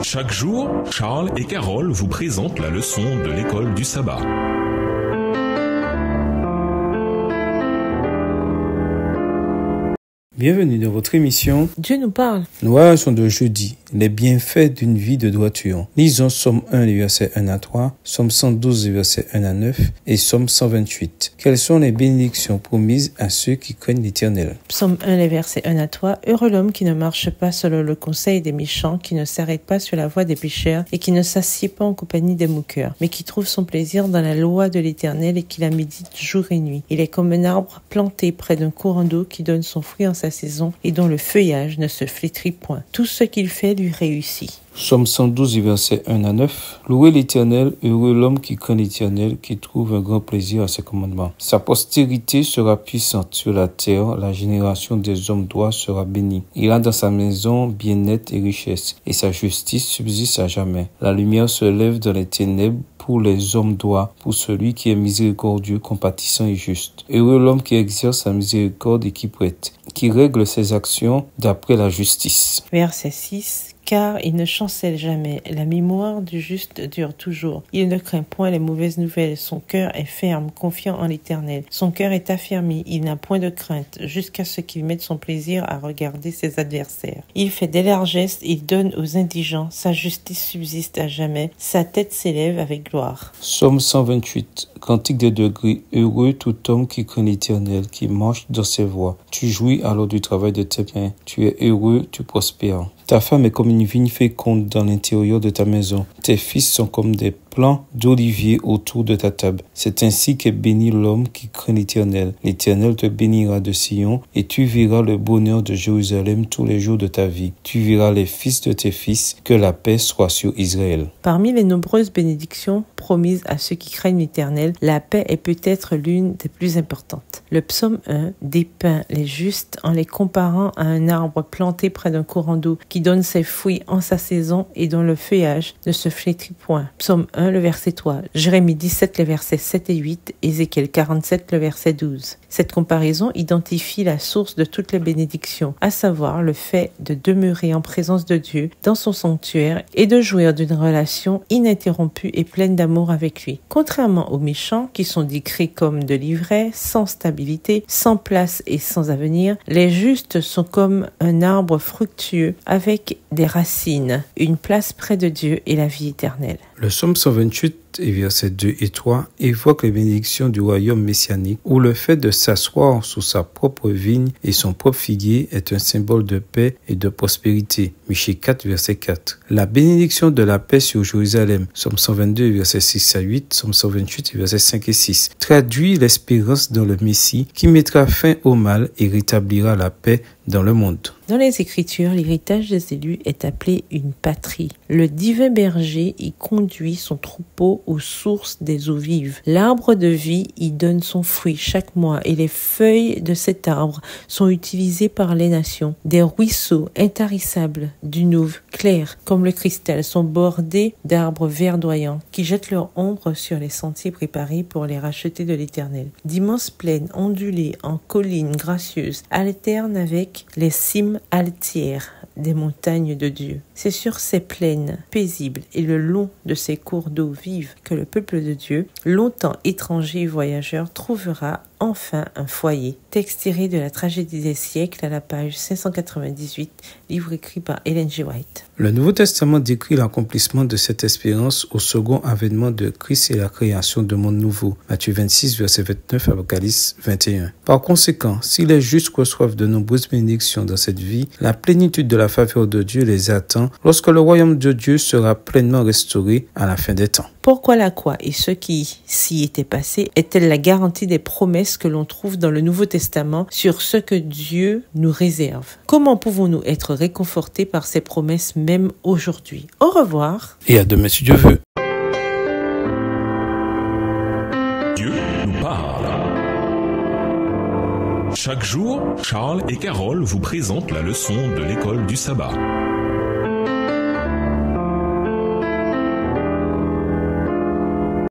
Chaque jour, Charles et Carole vous présentent la leçon de l'école du sabbat. Bienvenue dans votre émission Dieu nous parle. Nous voyageons de jeudi, les bienfaits d'une vie de droiture. Lisons Somme 1, les versets 1 à 3, Somme 112, les versets 1 à 9 et Somme 128. Quelles sont les bénédictions promises à ceux qui craignent l'Éternel? Psaume 1, les versets 1 à 3. Heureux l'homme qui ne marche pas selon le conseil des méchants, qui ne s'arrête pas sur la voie des pécheurs et qui ne s'assied pas en compagnie des moqueurs, mais qui trouve son plaisir dans la loi de l'Éternel et qui la médite jour et nuit. Il est comme un arbre planté près d'un courant d'eau qui donne son fruit en sa saison et dont le feuillage ne se flétrit point. Tout ce qu'il fait lui réussit. Somme 112, versets 1 à 9. Louez l'Éternel, heureux l'homme qui craint l'Éternel, qui trouve un grand plaisir à ses commandements. Sa postérité sera puissante sur la terre, la génération des hommes droits sera bénie. Il a dans sa maison bien-être et richesse, et sa justice subsiste à jamais. La lumière se lève dans les ténèbres pour les hommes droits, pour celui qui est miséricordieux, compatissant et juste. Heureux l'homme qui exerce sa miséricorde et qui prête, qui règle ses actions d'après la justice. Verset 6. Car il ne chancelle jamais, la mémoire du juste dure toujours. Il ne craint point les mauvaises nouvelles, son cœur est ferme, confiant en l'Éternel. Son cœur est affermi, il n'a point de crainte, jusqu'à ce qu'il mette son plaisir à regarder ses adversaires. Il fait des largesses, il donne aux indigents, sa justice subsiste à jamais, sa tête s'élève avec gloire. Somme 128, Cantique des degrés, heureux tout homme qui craint l'Éternel, qui marche dans ses voies. Tu jouis alors du travail de tes mains, tu es heureux, tu prospères. Ta femme est comme une vigne féconde dans l'intérieur de ta maison. Tes fils sont comme des plants d'olivier autour de ta table. C'est ainsi qu'est béni l'homme qui craint l'Éternel. L'Éternel te bénira de Sion, et tu verras le bonheur de Jérusalem tous les jours de ta vie. Tu verras les fils de tes fils, que la paix soit sur Israël. Parmi les nombreuses bénédictions promises à ceux qui craignent l'Éternel, la paix est peut-être l'une des plus importantes. Le psaume 1 dépeint les justes en les comparant à un arbre planté près d'un courant d'eau qui donne ses fruits en sa saison et dont le feuillage ne se flétrit point. Psaume 1, le verset 3, Jérémie 17, les versets 7 et 8, Ézéchiel 47, le verset 12. Cette comparaison identifie la source de toutes les bénédictions, à savoir le fait de demeurer en présence de Dieu dans son sanctuaire et de jouir d'une relation ininterrompue et pleine d'amour avec lui. Contrairement aux méchants, qui sont décrits comme de l'ivraie, sans stabilité, sans place et sans avenir, les justes sont comme un arbre fructueux avec des racines, une place près de Dieu et la vie éternelle. Le psaume 128 et versets 2 et 3 évoque les bénédictions du royaume messianique où le fait de s'asseoir sous sa propre vigne et son propre figuier est un symbole de paix et de prospérité. Michée 4, verset 4. La bénédiction de la paix sur Jérusalem, psaume 122, versets 6 à 8, psaume 128, versets 5 et 6, traduit l'espérance dans le Messie qui mettra fin au mal et rétablira la paix dans le monde. Dans les Écritures, l'héritage des élus est appelé une patrie. Le divin berger y conduit son troupeau aux sources des eaux vives. L'arbre de vie y donne son fruit chaque mois et les feuilles de cet arbre sont utilisées par les nations. Des ruisseaux intarissables, d'une eau claire comme le cristal, sont bordés d'arbres verdoyants qui jettent leur ombre sur les sentiers préparés pour les racheter de l'Éternel. D'immenses plaines ondulées en collines gracieuses alternent avec les cimes altières des montagnes de Dieu. C'est sur ces plaines paisibles et le long de ces cours d'eau vives que le peuple de Dieu, longtemps étranger et voyageur, trouvera enfin un foyer. Texte tiré de la tragédie des siècles à la page 598, livre écrit par Ellen G. White. Le Nouveau Testament décrit l'accomplissement de cette espérance au second avènement de Christ et la création de monde nouveau. Matthieu 26, verset 29, Apocalypse 21. Par conséquent, si les justes reçoivent de nombreuses bénédictions dans cette vie, la plénitude de la faveur de Dieu les attend lorsque le royaume de Dieu sera pleinement restauré à la fin des temps. Pourquoi la croix et ce qui s'y était passé est-elle la garantie des promesses que l'on trouve dans le Nouveau Testament sur ce que Dieu nous réserve? Comment pouvons-nous être réconfortés par ces promesses même aujourd'hui? Au revoir. Et à demain si Dieu veut. Dieu nous parle. Chaque jour, Charles et Carole vous présentent la leçon de l'école du sabbat.